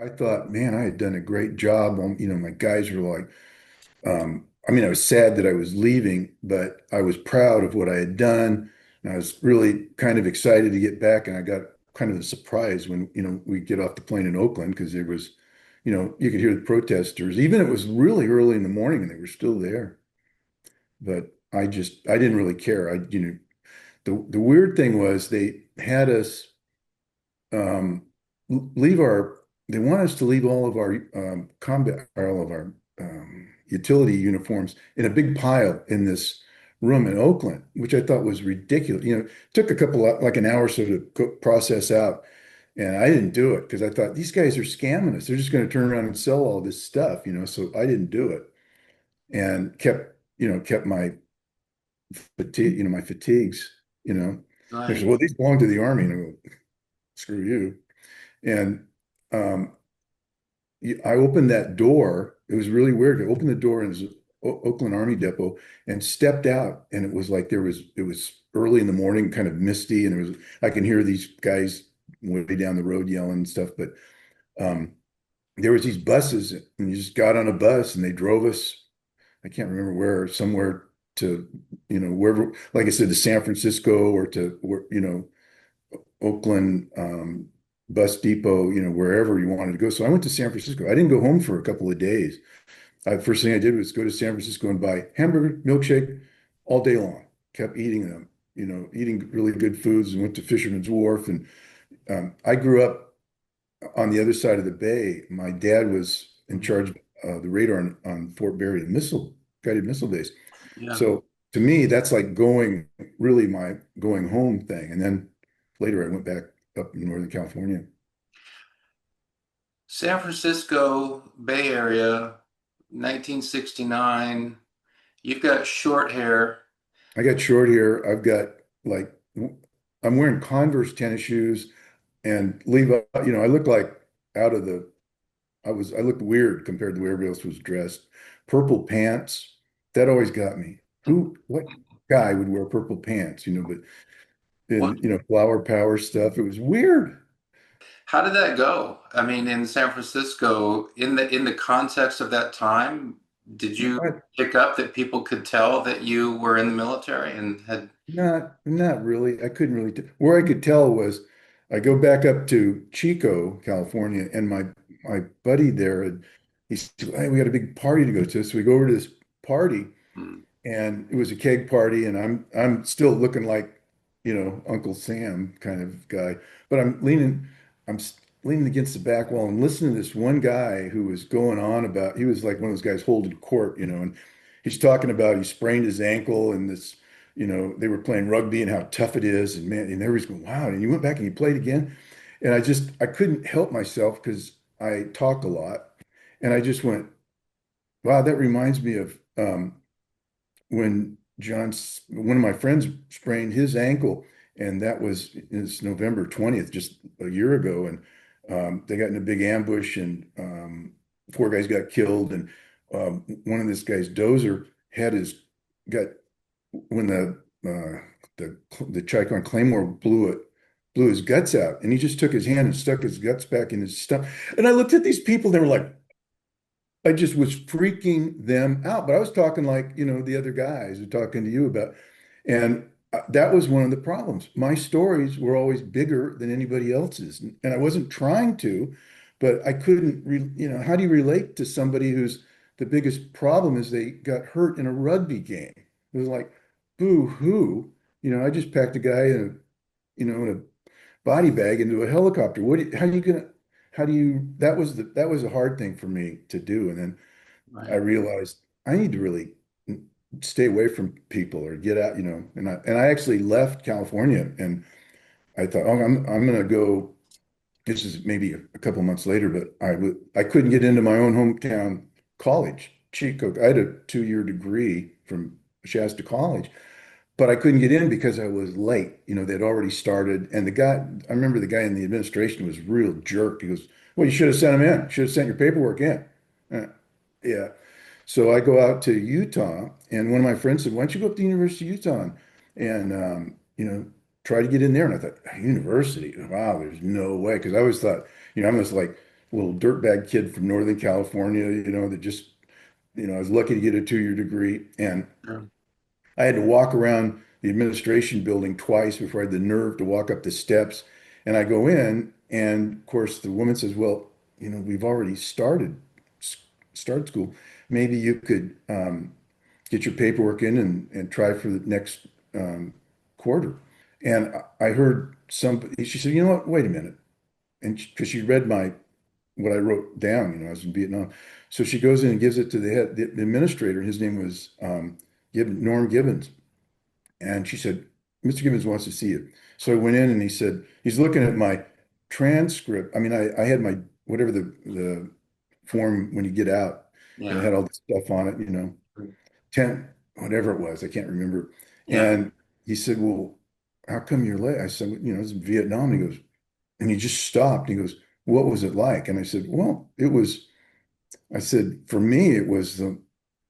I thought, man, I had done a great job. My guys were like, I mean, I was sad that I was leaving, but I was proud of what I had done. And I was really kind of excited to get back. And I got kind of a surprise when, we get off the plane in Oakland because there was, you could hear the protesters, even it was really early in the morning and they were still there. But I didn't really care. The weird thing was they had us leave they want us to leave all of our all of our utility uniforms in a big pile in this room in Oakland, which I thought was ridiculous. It took like an hour or so to process out. And I didn't do it because I thought these guys are scamming us. They're just going to turn around and sell all this stuff, so I didn't do it and kept my my fatigues, you know. They said, Right. well, these belong to the Army. And I go, screw you. And um, I opened that door. It was really weird. I opened the door in this Oakland Army Depot and stepped out, and it was like it was early in the morning, kind of misty, and I can hear these guys way down the road yelling and stuff. But um, there was these buses, and you just got on a bus, and they drove us. I can't remember where, somewhere to, wherever, like I said, to San Francisco or to where, Oakland bus depot, wherever you wanted to go. So I went to San Francisco. I didn't go home for a couple of days. First thing I did was go to San Francisco and buy hamburger, milkshake all day long. Kept eating them, eating really good foods and went to Fisherman's Wharf. And I grew up on the other side of the bay. My dad was in Mhm. charge of the radar on Fort Barry, the guided missile base. Yeah. So to me, that's like really my going home thing. And then later I went back up in Northern California. San Francisco Bay Area, 1969. You've got short hair. I got short hair. I've got like, I'm wearing Converse tennis shoes and I look like out of the, I looked weird compared to where everybody else was dressed. Purple pants. That always got me. What guy would wear purple pants, What, flower power stuff. It was weird. how did that go? I mean, in San Francisco, in the context of that time, did you pick up that people could tell that you were in the military and had, Not really. I couldn't really t Where I could tell was I go back up to Chico, California, and my buddy there, he said, hey, we got a big party to go to. So we go over to this party, hmm, and it was a keg party, and I'm still looking like, Uncle Sam kind of guy. But I'm leaning against the back wall and listening to this one guy who was going on about, he was like one of those guys holding court, and he's talking about he sprained his ankle and this, they were playing rugby and how tough it is. And man, and everybody's going, wow. And you went back and you played again. And I couldn't help myself because I talk a lot. And I just went, wow, that reminds me of when one of my friends sprained his ankle, and that was it's November 20th, just a year ago, and they got in a big ambush, and four guys got killed, and one of this guy's dozer had his got when the Chicon Claymore blew his guts out, and he just took his hand and stuck his guts back in his stomach. And I looked at these people, they were like, I just was freaking them out. But I was talking like, the other guys are talking to you about. And that was one of the problems. My stories were always bigger than anybody else's. And I wasn't trying to, but I couldn't, how do you relate to somebody who's the biggest problem is they got hurt in a rugby game? It was like, boo hoo. I just packed a guy in a body bag into a helicopter. How do you, that was a hard thing for me to do. And then I right. realized I need to really stay away from people or get out, and I actually left California and I thought, oh, I'm going to go. This is maybe a couple months later, but I couldn't get into my own hometown college, Chico. I had a 2-year degree from Shasta College, but I couldn't get in because I was late. They'd already started. And I remember the guy in the administration was a real jerk. He goes, well, you should have sent him in. Should have sent your paperwork in. Uh, yeah. So I go out to Utah, and one of my friends said, why don't you go up to the University of Utah and try to get in there? And I thought, university? Wow, there's no way. Because I always thought, I'm this like little dirtbag kid from Northern California, that just, I was lucky to get a 2-year degree. And Sure. I had to walk around the administration building twice before I had the nerve to walk up the steps. And I go in, and of course, the woman says, "Well, we've already start school. Maybe you could get your paperwork in and try for the next quarter." And I heard somebody, she said, "You know what? Wait a minute." And because she read what I wrote down, I was in Vietnam. So she goes in and gives it to the administrator. His name was Norm Gibbons. And she said, "Mr. Gibbons wants to see you." So I went in and he said, he's looking at my transcript. I mean, I had my, whatever the form when you get out, and it Yeah. had all this stuff on it, 10, whatever it was, I can't remember. Yeah. And he said, "Well, how come you're late?" I said, "I was in Vietnam." And he goes, and he just stopped. He goes, "What was it like?" And I said, "Well, I said, for me, it was an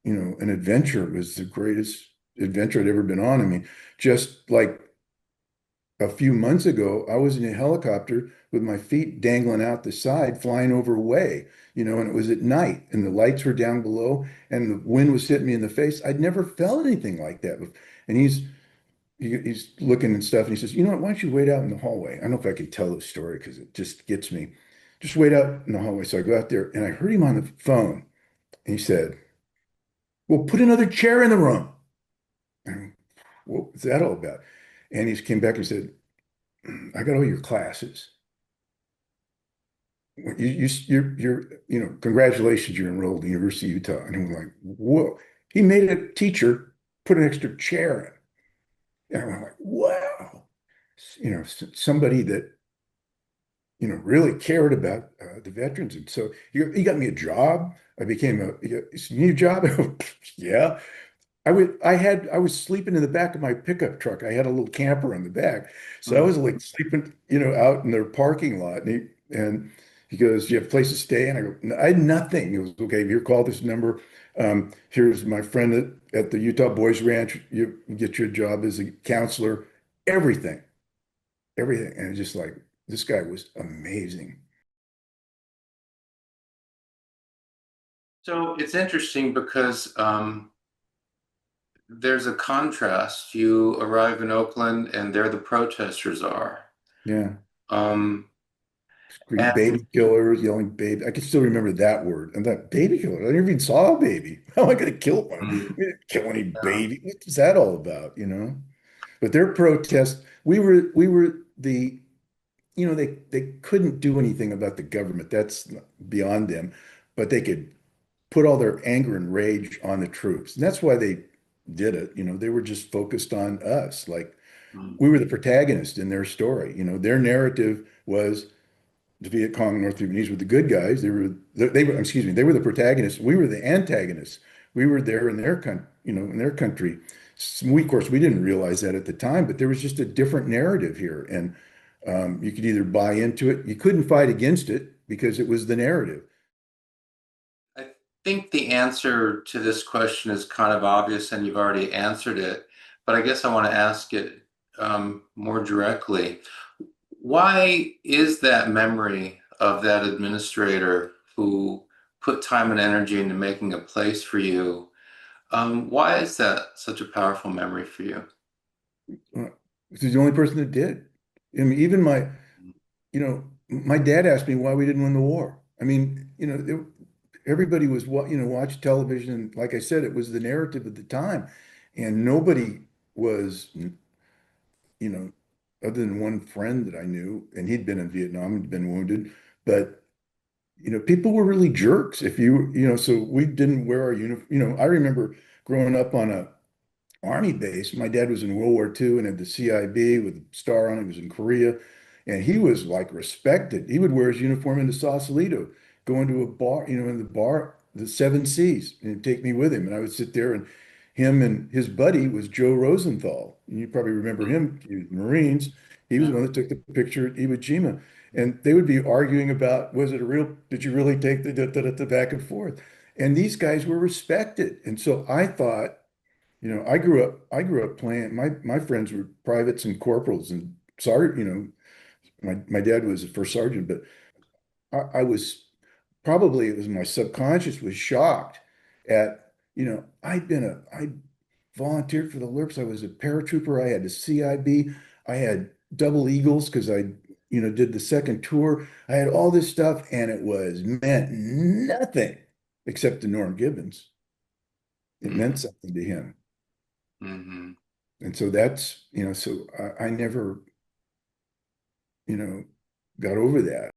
adventure. It was the greatest adventure I'd ever been on. I mean, just like a few months ago, I was in a helicopter with my feet dangling out the side, flying over Hue, and it was at night and the lights were down below and the wind was hitting me in the face. I'd never felt anything like that. And he's looking and stuff and he says, "You know what? Why don't you wait out in the hallway?" I don't know if I can tell this story because it just gets me. "Just wait out in the hallway." So I go out there and I heard him on the phone and he said, "Well, put another chair in the room." And, "What was that all about?" And he came back and said, "I got all your classes. Congratulations, you're enrolled at the University of Utah." And I'm like, "Whoa." He made a teacher put an extra chair in. And I'm like, wow. Somebody that, really cared about the veterans. And so he got me a job. You need a job? Yeah. I was sleeping in the back of my pickup truck. I had a little camper in the back. So I Mm. was like sleeping, out in their parking lot. And he goes, "Do you have a place to stay?" And I go, "No, I had nothing." He goes, "Okay, here, call this number. Here's my friend at the Utah Boys Ranch. You get your job as a counselor, everything, everything." And just like, this guy was amazing. So it's interesting because there's a contrast. You arrive in Oakland and there the protesters are. Yeah. Um, Scream, and baby killers, yelling baby. I can still remember that word. And that baby killer. I never even saw a baby. How am I going to kill one? mm, I didn't kill any yeah, baby. What is that all about? But their protest, we were they couldn't do anything about the government. That's beyond them. But they could put all their anger and rage on the troops. And that's why they did it. They were just focused on us. Like mm, we were the protagonist in their story. Their narrative was the Viet Cong and North Vietnamese were the good guys. They were, excuse me, they were the protagonists. We were the antagonists. We were there in their country, in their country. Of course, we didn't realize that at the time, but there was just a different narrative here, and you could either buy into it. You couldn't fight against it because it was the narrative. I think the answer to this question is kind of obvious and you've already answered it, but I guess I want to ask it more directly. Why is that memory of that administrator who put time and energy into making a place for you? Why is that such a powerful memory for you? Uh, He's the only person that did. I mean, even my dad asked me why we didn't win the war. I mean, everybody was watch television. And like I said, it was the narrative at the time, and nobody was, you know, other than one friend that I knew, and he'd been in Vietnam and been wounded. But people were really jerks. If so we didn't wear our uniform. I remember growing up on a Army base. My dad was in World War II and had the CIB with a star on it. He was in Korea, and he was like respected. He would wear his uniform into Sausalito, go into a bar, in the bar, the Seven Seas, and he'd take me with him. And I would sit there, and him and his buddy was Joe Rosenthal. And you probably remember Mm, him, he was Marines. He was yeah. the one that took the picture at Iwo Jima. And they would be arguing about, was it a real, did you really take the back and forth? And these guys were respected. And so I thought, I grew up playing. My friends were privates and corporals and sergeant. My dad was a first sergeant, but I was probably it was my subconscious was shocked at, I volunteered for the Lurps. I was a paratrooper. I had the CIB. I had double eagles because I, did the second tour. I had all this stuff and it was meant nothing except to Norm Gibbons. It Mm-hmm. meant something to him. Mm-hmm. And so that's, so I never, got over that.